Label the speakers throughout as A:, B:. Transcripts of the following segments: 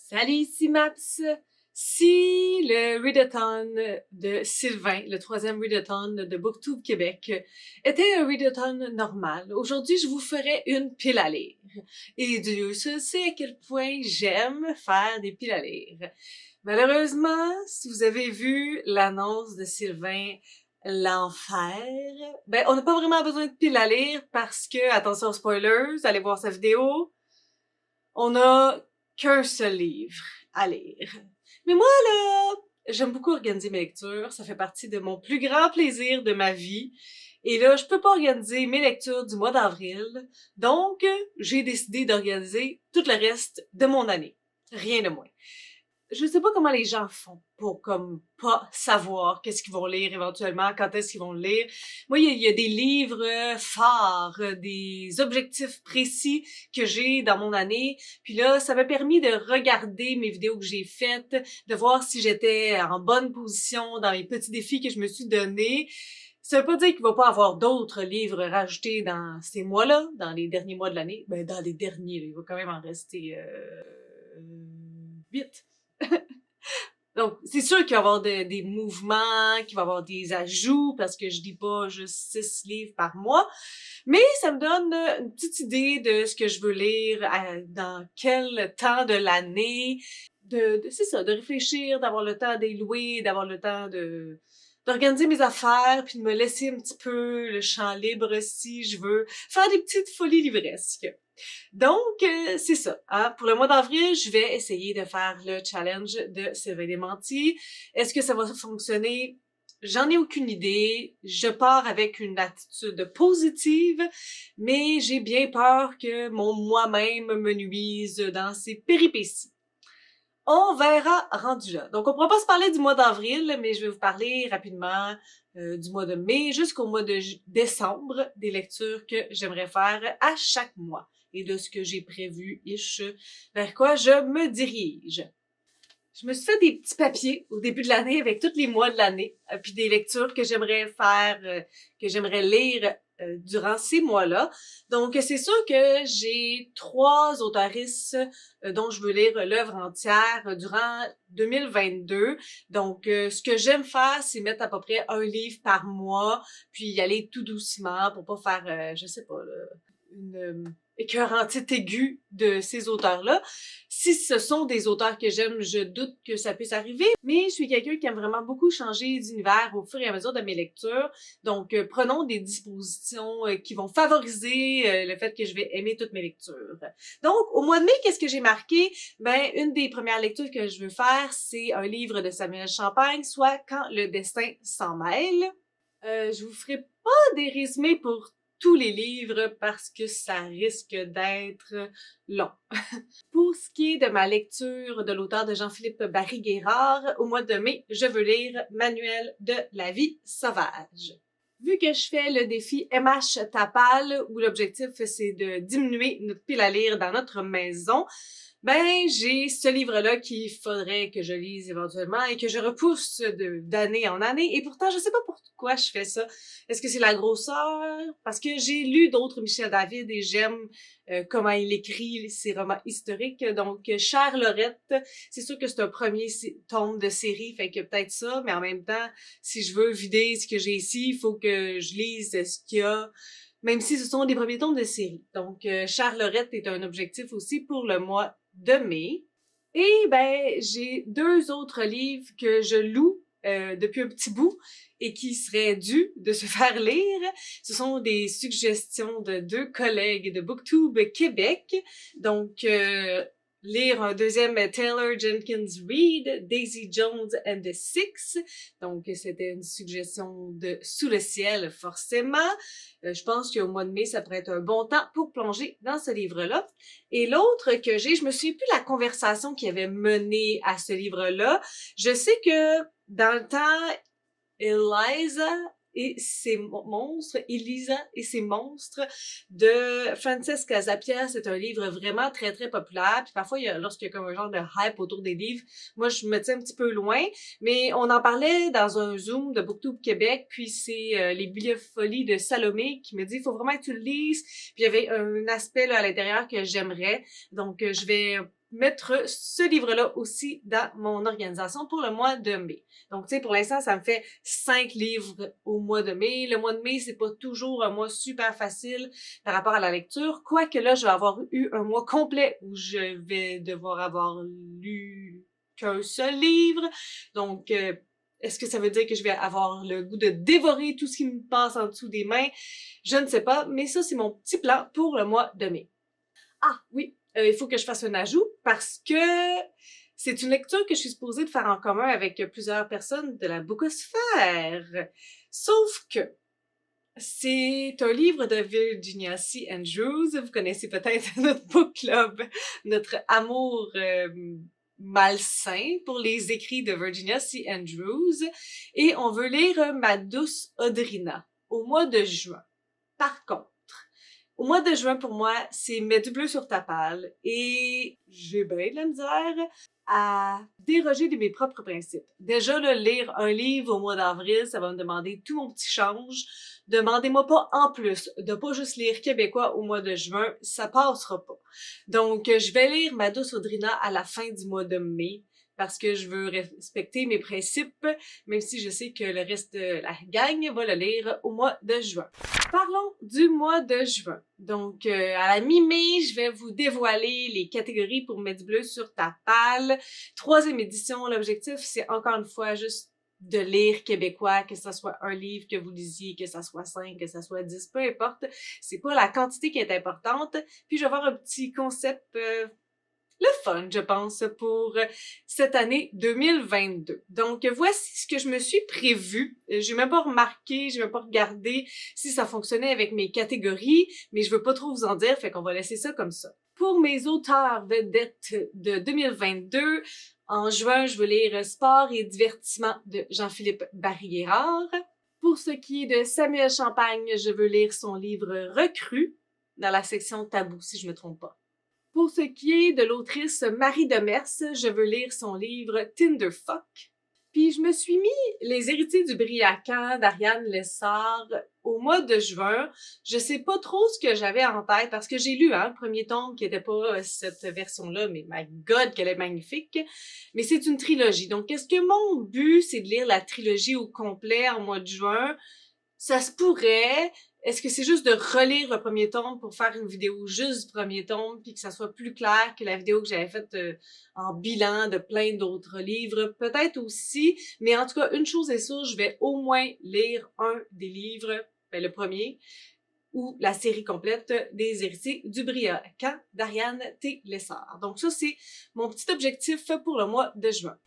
A: Salut, ici Maps. Si le readathon de Sylvain, le troisième readathon de Booktube Québec, était un readathon normal, aujourd'hui je vous ferais une pile à lire. Et Dieu seul sait à quel point j'aime faire des piles à lire. Malheureusement, si vous avez vu l'annonce de Sylvain, l'enfer, ben on n'a pas vraiment besoin de piles à lire parce que, attention spoilers, allez voir sa vidéo, on n'a qu'un seul livre à lire. Mais moi, là, j'aime beaucoup organiser mes lectures. Ça fait partie de mon plus grand plaisir de ma vie. Et là, je peux pas organiser mes lectures du mois d'avril. Donc, j'ai décidé d'organiser tout le reste de mon année. Rien de moins. Je sais pas comment les gens font pour comme pas savoir qu'est-ce qu'ils vont lire éventuellement, quand est-ce qu'ils vont le lire. Moi, il y a des livres phares, des objectifs précis que j'ai dans mon année. Puis là, ça m'a permis de regarder mes vidéos que j'ai faites, de voir si j'étais en bonne position dans les petits défis que je me suis donnés. Ça veut pas dire qu'il va pas avoir d'autres livres rajoutés dans ces mois-là, dans les derniers mois de l'année. Ben, dans les derniers, là, il va quand même en rester 8. Donc, c'est sûr qu'il va y avoir des mouvements, qu'il va y avoir des ajouts, parce que je lis pas juste 6 livres par mois. Mais ça me donne une petite idée de ce que je veux lire, dans quel temps de l'année, c'est ça, de réfléchir, d'avoir le temps d'élouer, d'avoir le temps d'organiser mes affaires, puis de me laisser un petit peu le champ libre si je veux faire des petites folies livresques. Donc, c'est ça. Hein? Pour le mois d'avril, je vais essayer de faire le challenge de Sylvain Desmenties. Est-ce que ça va fonctionner? J'en ai aucune idée. Je pars avec une attitude positive, mais j'ai bien peur que mon moi-même me nuise dans ses péripéties. On verra rendu là. Donc, on pourra pas se parler du mois d'avril, mais je vais vous parler rapidement du mois de mai jusqu'au mois de décembre, des lectures que j'aimerais faire à chaque mois et de ce que j'ai prévu, vers quoi je me dirige. Je me suis fait des petits papiers au début de l'année avec tous les mois de l'année, puis des lectures que j'aimerais faire, que j'aimerais lire durant ces mois-là. Donc, c'est sûr que j'ai 3 auteurisses dont je veux lire l'œuvre entière durant 2022. Donc, ce que j'aime faire, c'est mettre à peu près un livre par mois, puis y aller tout doucement pour pas faire, je sais pas, là, une écœurantite aiguë de ces auteurs-là. Si ce sont des auteurs que j'aime, je doute que ça puisse arriver, mais je suis quelqu'un qui aime vraiment beaucoup changer d'univers au fur et à mesure de mes lectures. Donc, prenons des dispositions qui vont favoriser le fait que je vais aimer toutes mes lectures. Donc, au mois de mai, qu'est-ce que j'ai marqué? Ben, une des premières lectures que je veux faire, c'est un livre de Samuel Champagne, soit Quand le destin s'en mêle. Je vous ferai pas des résumés pour tous les livres parce que ça risque d'être long. Pour ce qui est de ma lecture de l'auteur de Jean-Philippe Barry-Guérard, au mois de mai, je veux lire Manuel de la vie sauvage. Vu que je fais le défi MH Tapal, où l'objectif c'est de diminuer notre pile à lire dans notre maison, ben j'ai ce livre-là qu'il faudrait que je lise éventuellement et que je repousse d'année en année. Et pourtant, je sais pas pourquoi je fais ça. Est-ce que c'est la grosseur? Parce que j'ai lu d'autres Michel David et j'aime comment il écrit ses romans historiques. Donc, Chère Lorette, c'est sûr que c'est un premier tome de série, fait que peut-être ça, mais en même temps, si je veux vider ce que j'ai ici, il faut que je lise ce qu'il y a, même si ce sont des premiers tomes de série. Donc, Chère Lorette est un objectif aussi pour le mois de mai. Et ben, j'ai 2 autres livres que je loue depuis un petit bout et qui seraient dus de se faire lire. Ce sont des suggestions de 2 collègues de Booktube Québec. Donc, lire un deuxième Taylor Jenkins Reid, Daisy Jones and the Six. Donc, c'était une suggestion de Sous le ciel, forcément. Je pense qu'au mois de mai, ça pourrait être un bon temps pour plonger dans ce livre-là. Et l'autre que j'ai, je me souviens plus de la conversation qui avait mené à ce livre-là. Je sais que dans le temps, Elisa et ses monstres de Francesca Zappia, c'est un livre vraiment très très populaire. Puis parfois, lorsqu'il y a comme un genre de hype autour des livres, moi je me tiens un petit peu loin, mais on en parlait dans un Zoom de Booktube Québec, puis c'est les bibliopholies de Salomé qui me dit il faut vraiment que tu le lises. Puis il y avait un aspect là à l'intérieur que j'aimerais, donc je vais mettre ce livre-là aussi dans mon organisation pour le mois de mai. Donc, tu sais, pour l'instant, ça me fait 5 livres au mois de mai. Le mois de mai, c'est pas toujours un mois super facile par rapport à la lecture, quoique là, je vais avoir eu un mois complet où je vais devoir avoir lu qu'un seul livre. Donc, est-ce que ça veut dire que je vais avoir le goût de dévorer tout ce qui me passe en dessous des mains? Je ne sais pas, mais ça, c'est mon petit plan pour le mois de mai. Ah oui, il faut que je fasse un ajout parce que c'est une lecture que je suis supposée de faire en commun avec plusieurs personnes de la bookosphère. Sauf que c'est un livre de Virginia C. Andrews. Vous connaissez peut-être notre book club, notre amour malsain pour les écrits de Virginia C. Andrews. Et on veut lire Ma douce Audrina au mois de juin. Par contre, au mois de juin, pour moi, c'est Mets du bleu sur ta palle et j'ai bien de la misère à déroger de mes propres principes. Déjà, là, lire un livre au mois d'avril, ça va me demander tout mon petit change. Demandez-moi pas en plus de pas juste lire québécois au mois de juin, ça passera pas. Donc, je vais lire Ma douce Audrina à la fin du mois de mai parce que je veux respecter mes principes, même si je sais que le reste de la gang va le lire au mois de juin. Parlons du mois de juin. Donc, à la mi-mai, je vais vous dévoiler les catégories pour Mets du bleu sur ta palle. 3e édition, l'objectif, c'est encore une fois juste de lire québécois, que ce soit un livre que vous lisiez, que ça soit 5, que ça soit 10, peu importe. C'est pas la quantité qui est importante. Puis, je vais avoir un petit concept le fun, je pense, pour cette année 2022. Donc, voici ce que je me suis prévu. J'ai même pas remarqué, j'ai même pas regardé si ça fonctionnait avec mes catégories, mais je veux pas trop vous en dire, fait qu'on va laisser ça comme ça. Pour mes auteurs vedettes de 2022, en juin, je veux lire Sport et divertissement de Jean-Philippe Barriérard. Pour ce qui est de Samuel Champagne, je veux lire son livre Recrue dans la section Tabou, si je me trompe pas. Pour ce qui est de l'autrice Marie Demers, je veux lire son livre Tinderfuck. Puis je me suis mis Les héritiers du Briacan d'Ariane Lessard au mois de juin. Je sais pas trop ce que j'avais en tête parce que j'ai lu le premier tome qui était pas cette version-là, mais my God qu'elle est magnifique. Mais c'est une trilogie. Donc est-ce que mon but c'est de lire la trilogie au complet en mois de juin? Ça se pourrait. Est-ce que c'est juste de relire le premier tome pour faire une vidéo juste du premier tome puis que ça soit plus clair que la vidéo que j'avais faite en bilan de plein d'autres livres? Peut-être aussi, mais en tout cas, une chose est sûre, je vais au moins lire un des livres, le premier, ou la série complète des héritiers du Briacan d'Ariane T. Lessard. Donc ça, c'est mon petit objectif pour le mois de juin.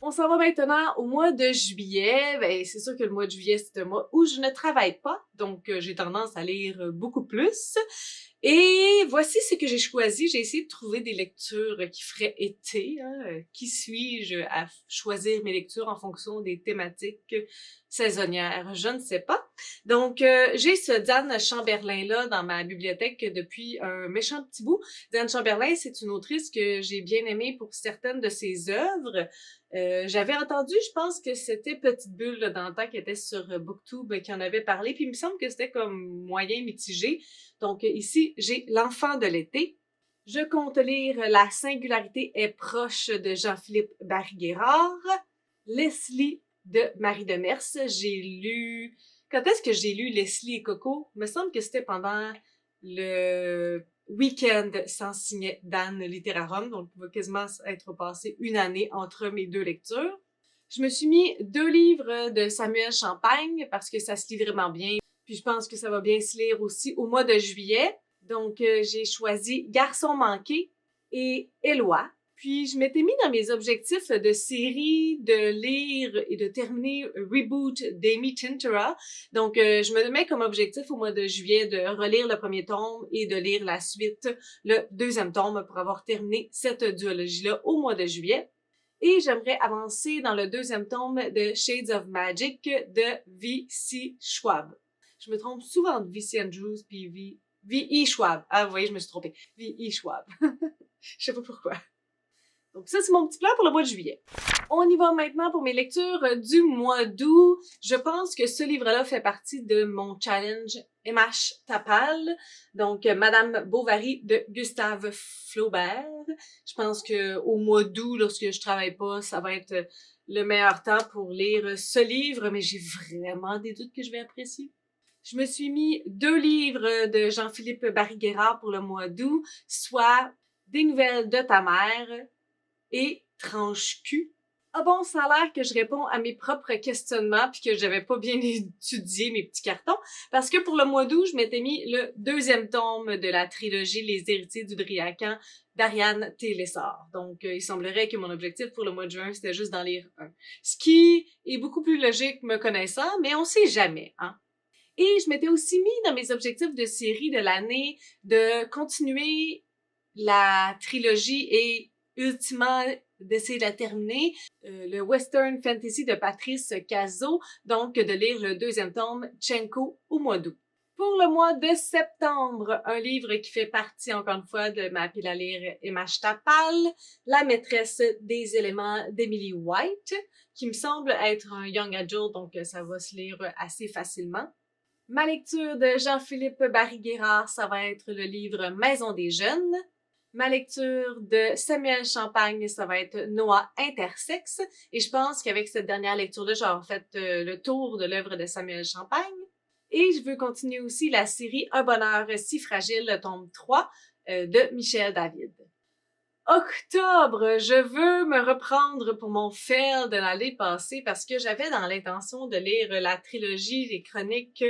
A: On s'en va maintenant au mois de juillet. Ben, c'est sûr que le mois de juillet, c'est un mois où je ne travaille pas, donc j'ai tendance à lire beaucoup plus. Et voici ce que j'ai choisi. J'ai essayé de trouver des lectures qui feraient été. Qui suis-je à choisir mes lectures en fonction des thématiques saisonnières? Je ne sais pas. Donc, j'ai ce Diane Chamberlain-là dans ma bibliothèque depuis un méchant petit bout. Diane Chamberlain, c'est une autrice que j'ai bien aimée pour certaines de ses œuvres. J'avais entendu, je pense que c'était Petite Bulle là, dans le temps qui était sur BookTube qui en avait parlé, puis il me semble que c'était comme moyen mitigé. Donc ici, j'ai L'Enfant de l'été. Je compte lire La singularité est proche de Jean-Philippe Barry-Guérard. Leslie de Marie Demers. J'ai lu... Quand est-ce que j'ai lu Leslie et Coco? Il me semble que c'était pendant le week-end sans signet d'Anne Littérarum, donc il va quasiment être passé une année entre mes deux lectures. Je me suis mis 2 livres de Samuel Champagne parce que ça se lit vraiment bien, puis je pense que ça va bien se lire aussi au mois de juillet. Donc j'ai choisi Garçon manqué et Éloi. Puis je m'étais mis dans mes objectifs de série de lire et de terminer Reboot d'Amy Tintera. Donc je me mets comme objectif au mois de juillet de relire le premier tome et de lire la suite, le 2e tome, pour avoir terminé cette duologie-là au mois de juillet. Et j'aimerais avancer dans le 2e tome de Shades of Magic de V.C. Schwab. Je me trompe souvent de V.C. Andrews puis V.E. Schwab. Ah, vous voyez, je me suis trompée. V.E. Schwab. Je sais pas pourquoi. Donc ça, c'est mon petit plan pour le mois de juillet. On y va maintenant pour mes lectures du mois d'août. Je pense que ce livre-là fait partie de mon challenge MH Tapal, donc Madame Bovary de Gustave Flaubert. Je pense que au mois d'août, lorsque je travaille pas, ça va être le meilleur temps pour lire ce livre, mais j'ai vraiment des doutes que je vais apprécier. Je me suis mis 2 livres de Jean-Philippe Barry-Guerrard pour le mois d'août, soit Des nouvelles de ta mère et Tranche Q. Ah bon, ça a l'air que je réponds à mes propres questionnements puis que j'avais pas bien étudié mes petits cartons parce que pour le mois d'août, je m'étais mis le 2e tome de la trilogie Les héritiers du Briacan d'Ariane Télessard. Donc, il semblerait que mon objectif pour le mois de juin, c'était juste d'en lire un. Ce qui est beaucoup plus logique me connaissant, mais on sait jamais, hein. Et je m'étais aussi mis dans mes objectifs de série de l'année de continuer la trilogie et ultimement d'essayer de la terminer, le Western Fantasy de Patrice Cazot, donc de lire le 2e tome Tchenko au mois d'août. Pour le mois de septembre, un livre qui fait partie encore une fois de ma pile à lire MH Tapal, La maîtresse des éléments d'Emily White, qui me semble être un young adult, donc ça va se lire assez facilement. Ma lecture de Jean-Philippe Barry-Guerrard, ça va être le livre Maison des jeunes. Ma lecture de Samuel Champagne, ça va être Noah intersexe. Et je pense qu'avec cette dernière lecture-là, j'aurai fait le tour de l'œuvre de Samuel Champagne. Et je veux continuer aussi la série Un bonheur si fragile, tome 3, de Michel David. Octobre, je veux me reprendre pour mon fail de l'année passée parce que j'avais dans l'intention de lire la trilogie des chroniques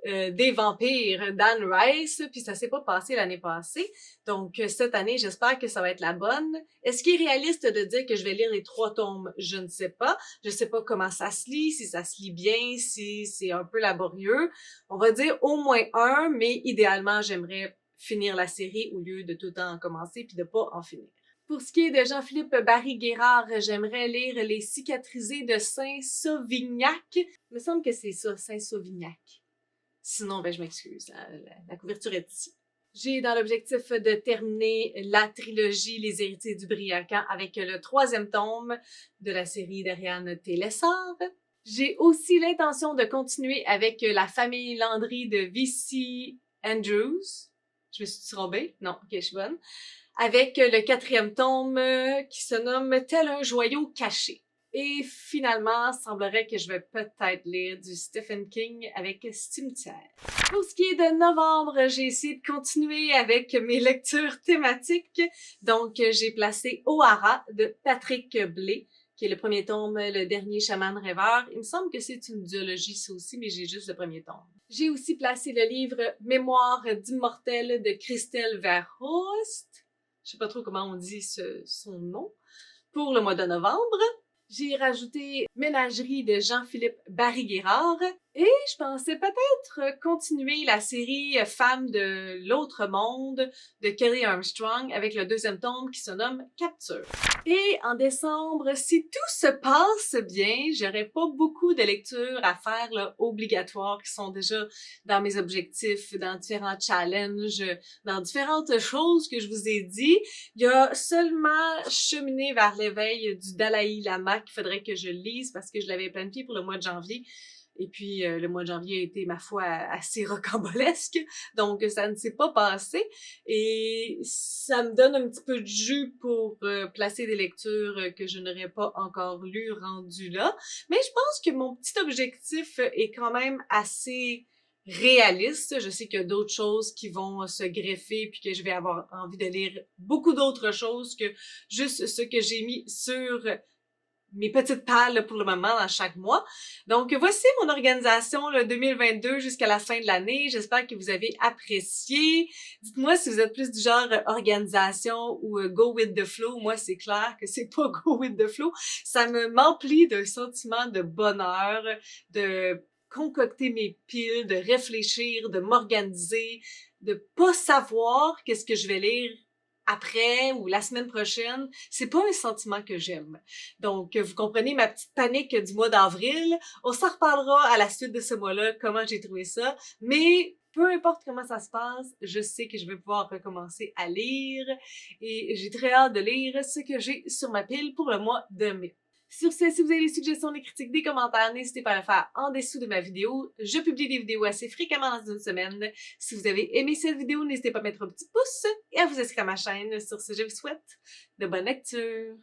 A: des vampires d'Anne Rice, puis ça s'est pas passé l'année passée. Donc cette année, j'espère que ça va être la bonne. Est-ce qu'il est réaliste de dire que je vais lire les 3 tomes? Je ne sais pas. Je sais pas comment ça se lit, si ça se lit bien, si c'est un peu laborieux. On va dire au moins un, mais idéalement, j'aimerais finir la série au lieu de tout le temps en commencer puis de pas en finir. Pour ce qui est de Jean-Philippe Barry-Guerrard, j'aimerais lire Les cicatrisés de Saint-Sauvignac. Il me semble que c'est ça, Saint-Sauvignac. Sinon, ben je m'excuse, la couverture est ici. J'ai dans l'objectif de terminer la trilogie Les héritiers du Briacan avec le 3e tome de la série d'Ariane Télessard. J'ai aussi l'intention de continuer avec la famille Landry de V.C. Andrews. Je me suis trompée? Non, ok, je suis bonne. Avec le 4e tome qui se nomme Tel un joyau caché. Et finalement, semblerait que je vais peut-être lire du Stephen King avec Cimetière. Pour ce qui est de novembre, j'ai essayé de continuer avec mes lectures thématiques. Donc, j'ai placé O'Hara de Patrick Blais, qui est le 1er tome, le dernier chaman rêveur. Il me semble que c'est une duologie, ça aussi, mais j'ai juste le 1er tome. J'ai aussi placé le livre Mémoire d'immortel de Christelle Verhulst. Je sais pas trop comment on dit son nom. Pour le mois de novembre, j'ai rajouté Ménagerie de Jean-Philippe Barry-Guerrard et je pensais peut-être continuer la série Femmes de l'autre monde de Kelly Armstrong avec le 2e tome qui se nomme Capture. Et en décembre, si tout se passe bien, j'aurai pas beaucoup de lectures à faire là, obligatoires qui sont déjà dans mes objectifs, dans différents challenges, dans différentes choses que je vous ai dit. Il y a seulement Cheminer vers l'éveil du Dalai Lama qu'il faudrait que je lise parce que je l'avais planifié pour le mois de janvier. Et puis, le mois de janvier a été, ma foi, assez rocambolesque. Donc, ça ne s'est pas passé. Et ça me donne un petit peu de jus pour placer des lectures que je n'aurais pas encore lues rendues là. Mais je pense que mon petit objectif est quand même assez réaliste. Je sais qu'il y a d'autres choses qui vont se greffer puis que je vais avoir envie de lire beaucoup d'autres choses que juste ce que j'ai mis sur mes petites pales pour le moment dans chaque mois. Donc, voici mon organisation le 2022 jusqu'à la fin de l'année. J'espère que vous avez apprécié. Dites-moi si vous êtes plus du genre organisation ou go with the flow. Moi, c'est clair que c'est pas go with the flow. Ça m'emplit d'un sentiment de bonheur, de concocter mes piles, de réfléchir, de m'organiser, de pas savoir qu'est-ce que je vais lire après ou la semaine prochaine, c'est pas un sentiment que j'aime. Donc, vous comprenez ma petite panique du mois d'avril. On s'en reparlera à la suite de ce mois-là, comment j'ai trouvé ça. Mais peu importe comment ça se passe, je sais que je vais pouvoir recommencer à lire et j'ai très hâte de lire ce que j'ai sur ma pile pour le mois de mai. Sur ce, si vous avez des suggestions, des critiques, des commentaires, n'hésitez pas à le faire en dessous de ma vidéo. Je publie des vidéos assez fréquemment dans une semaine. Si vous avez aimé cette vidéo, n'hésitez pas à mettre un petit pouce et à vous inscrire à ma chaîne. Sur ce, je vous souhaite de bonnes lectures.